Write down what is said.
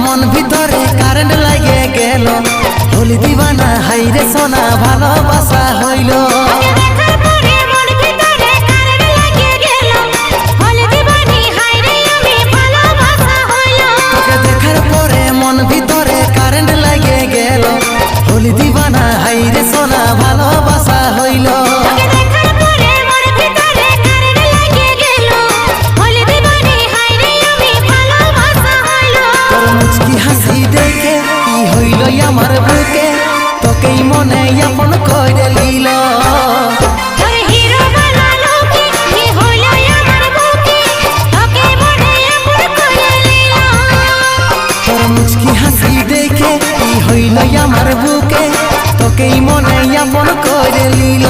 মন ভিতরে কারেন্ট লাগে গেল হলি দিবানা হাইরে সোনা ভালোবাসা হইল তোকে দেখার পরে মন ভিতরে কারেন্ট লাগে গেল হলি দিবানা হাইরে সোনা ভালোবাসা হইল আমার বুকে তোকেই মনে আপন করে লিল তোর মুচকি হাসি দেখে কি হইল আমার বুকে তোকেই মনে আপন করে লিল